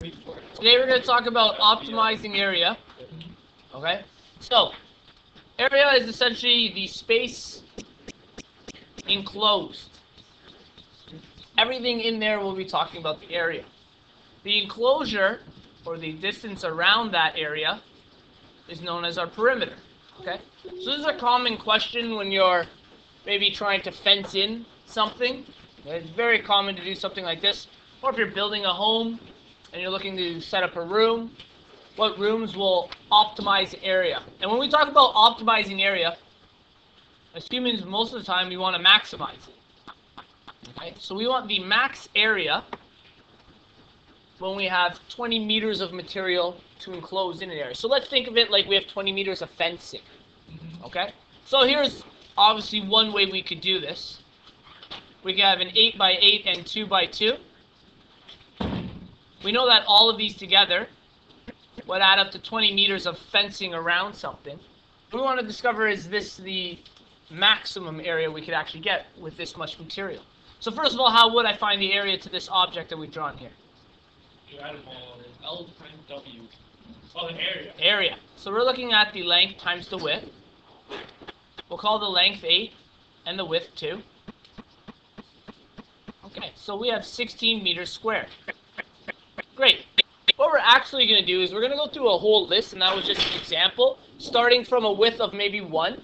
Today we're going to talk about optimizing area. Okay, so area is essentially the space enclosed. Everything in there we'll be talking about the area. The enclosure, or the distance around that area, is known as our perimeter. Okay, so this is a common question when you're maybe trying to fence in something. It's very common to do something like this, or if you're building a home and you're looking to set up a room, what rooms will optimize the area? And when we talk about optimizing area, as humans, most of the time we want to maximize it. Okay? So we want the max area when we have 20 meters of material to enclose in an area. So let's think of it like we have 20 meters of fencing. Okay? So here's obviously one way we could do this. We could have an 8 by 8 and 2 by 2. We know that all of these together would add up to 20 meters of fencing around something. What we want to discover, is this the maximum area we could actually get with this much material? So first of all, how would I find the area to this object that we've drawn here? You add them all, L times W. Oh, the area. Area. So we're looking at the length times the width. We'll call the length 8 and the width 2. Okay, so we have 16 meters squared. Great. What we're actually going to do is we're going to go through a whole list, and that was just an example, starting from a width of maybe 1.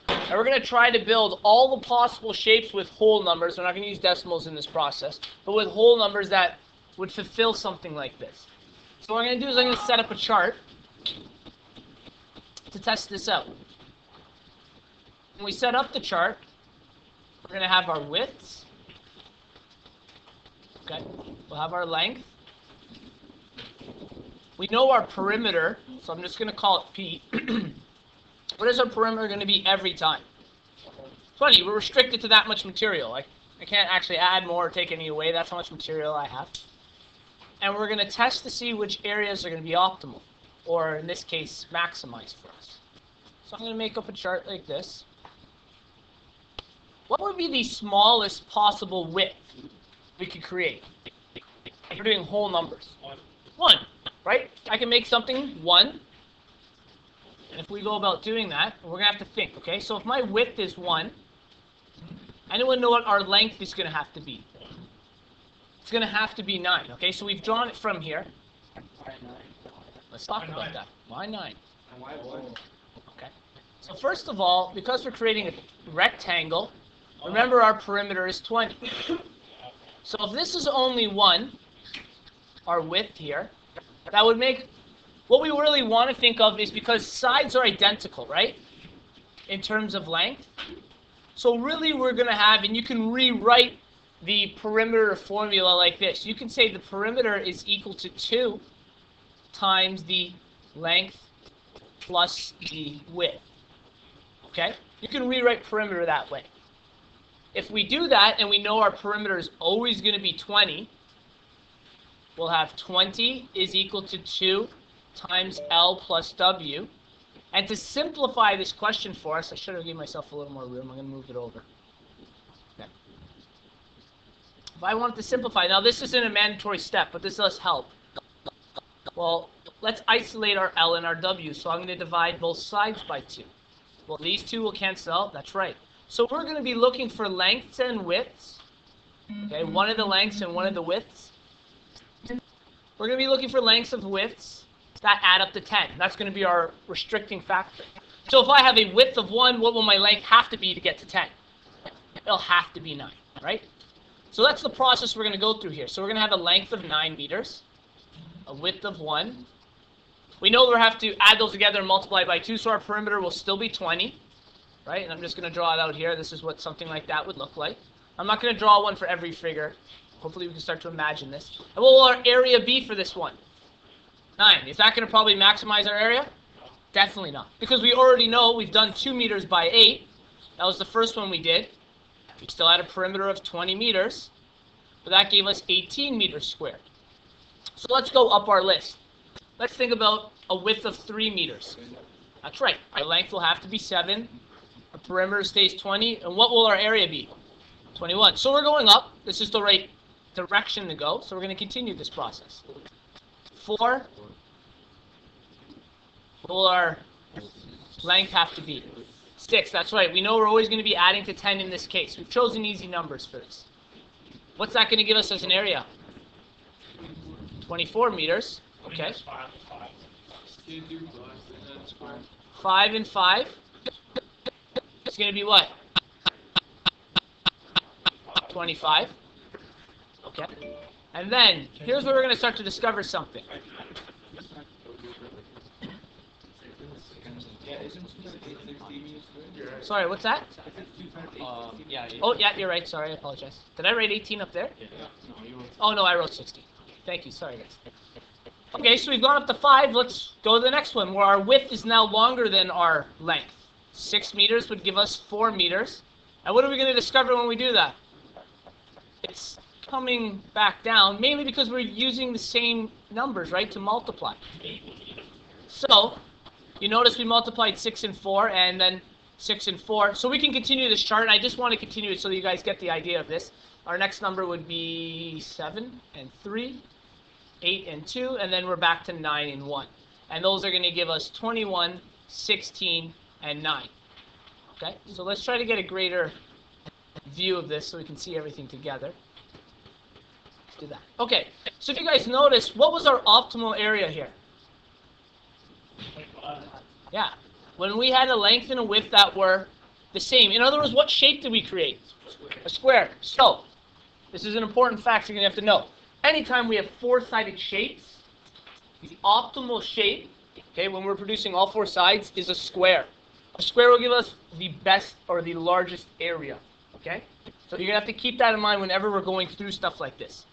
And we're going to try to build all the possible shapes with whole numbers. We're not going to use decimals in this process, but with whole numbers that would fulfill something like this. So what I'm going to do is I'm going to set up a chart to test this out. When we set up the chart, we're going to have our widths. Okay. We'll have our length. We know our perimeter, so I'm just going to call it P. What is our perimeter going to be every time? 20. We're restricted to that much material. I can't actually add more or take any away. That's how much material I have. And we're going to test to see which areas are going to be optimal, or in this case, maximized for us. So I'm going to make up a chart like this. What would be the smallest possible width we could create? We're doing whole numbers. 1, right? I can make something 1. And if we go about doing that, we're going to have to think, okay? So if my width is 1, anyone know what our length is going to have to be? It's going to have to be 9, okay? So we've drawn it from here. Why 9? Let's talk about that. Why 9? And why 1? Okay. So first of all, because we're creating a rectangle, remember our perimeter is 20. So if this is only 1, our width here, that would make, what we really want to think of is, because sides are identical, right, in terms of length. So really we're going to have, and you can rewrite the perimeter formula like this. You can say the perimeter is equal to 2 times the length plus the width. Okay? You can rewrite perimeter that way. If we do that, and we know our perimeter is always going to be 20, we'll have 20 is equal to 2 times L plus W. And to simplify this question for us, I should have given myself a little more room. I'm going to move it over. Okay. If I wanted to simplify, now this isn't a mandatory step, but this does help. Well, let's isolate our L and our W. So I'm going to divide both sides by 2. Well, these two will cancel out. That's right. So we're going to be looking for lengths and widths. Okay, one of the lengths and one of the widths. We're going to be looking for lengths of widths that add up to 10. That's going to be our restricting factor. So if I have a width of 1, what will my length have to be to get to 10? It'll have to be 9, right? So that's the process we're going to go through here. So we're going to have a length of 9 meters, a width of 1. We know we'll have to add those together and multiply by 2, so our perimeter will still be 20. Right? And I'm just going to draw it out here. This is what something like that would look like. I'm not going to draw one for every figure. Hopefully we can start to imagine this. And what will our area be for this one? 9. Is that going to probably maximize our area? Definitely not. Because we already know we've done 2 meters by 8. That was the first one we did. We still had a perimeter of 20 meters. But that gave us 18 meters squared. So let's go up our list. Let's think about a width of 3 meters. That's right. Our length will have to be 7. Our perimeter stays 20, and what will our area be? 21. So we're going up. This is the right direction to go, so we're going to continue this process. 4. What will our length have to be? 6, that's right. We know we're always going to be adding to 10 in this case. We've chosen easy numbers for this. What's that going to give us as an area? 24 meters. Okay. 5 and 5. It's going to be what? 25. Okay. And then, here's where we're going to start to discover something. Sorry, what's that? Oh, yeah, you're right. Sorry, I apologize. Did I write 18 up there? Oh, no, I wrote 60. Thank you. Sorry, guys. Okay, so we've gone up to 5. Let's go to the next one, where our width is now longer than our length. 6 meters would give us 4 meters. And what are we going to discover when we do that? It's coming back down, mainly because we're using the same numbers, right, to multiply. So, you notice we multiplied 6 and 4, and then 6 and 4. So we can continue this chart, and I just want to continue it so that you guys get the idea of this. Our next number would be 7 and 3, 8 and 2, and then we're back to 9 and 1. And those are going to give us 21, 16, and 9. Okay, so let's try to get a greater view of this so we can see everything together. Let's do that. Okay, so if you guys notice, what was our optimal area here? Yeah, when we had a length and a width that were the same. In other words, what shape did we create? A square. So, this is an important fact you're going to have to know. Anytime we have 4-sided shapes, the optimal shape, okay, when we're producing all 4 sides, is a square. A square will give us the best or the largest area, okay? So you're going to have to keep that in mind whenever we're going through stuff like this.